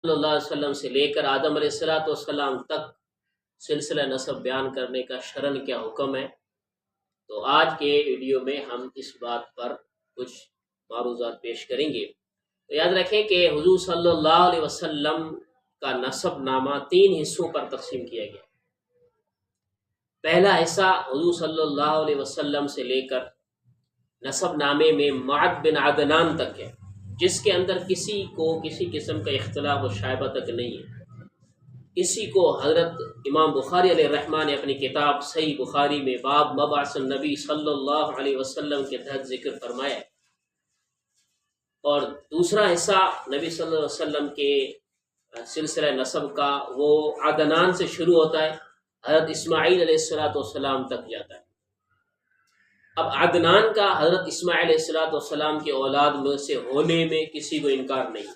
صلی اللہ علیہ وسلم سے لے کر آدم علیہ السلام تک سلسلہ نسب بیان کرنے کا شرعاً کیا حکم ہے؟ تو آج کے ویڈیو میں ہم اس بات پر کچھ معروضات پیش کریں گے۔ تو یاد رکھیں کہ حضور صلی اللہ علیہ وسلم کا نسب نامہ 3 حصوں پر تقسیم کیا گیا۔ پہلا حصہ حضور صلی اللہ علیہ وسلم سے لے کر نسب نامے میں معد بن عدنان تک ہے، جس کے اندر کسی کو کسی قسم کا اختلاف و شائبہ تک نہیں ہے۔ اسی کو حضرت امام بخاری علیہ الرحمٰن نے اپنی کتاب صحیح بخاری میں باب مبعث النبی صلی اللہ علیہ وسلم کے تحت ذکر فرمایا۔ اور دوسرا حصہ نبی صلی اللہ علیہ وسلم کے سلسلہ نسب کا وہ عدنان سے شروع ہوتا ہے، حضرت اسماعیل علیہ السلام تک جاتا ہے۔ اب عدنان کا حضرت اسماعیل علیہ السلام کی اولاد میں سے ہونے میں کسی کو انکار نہیں۔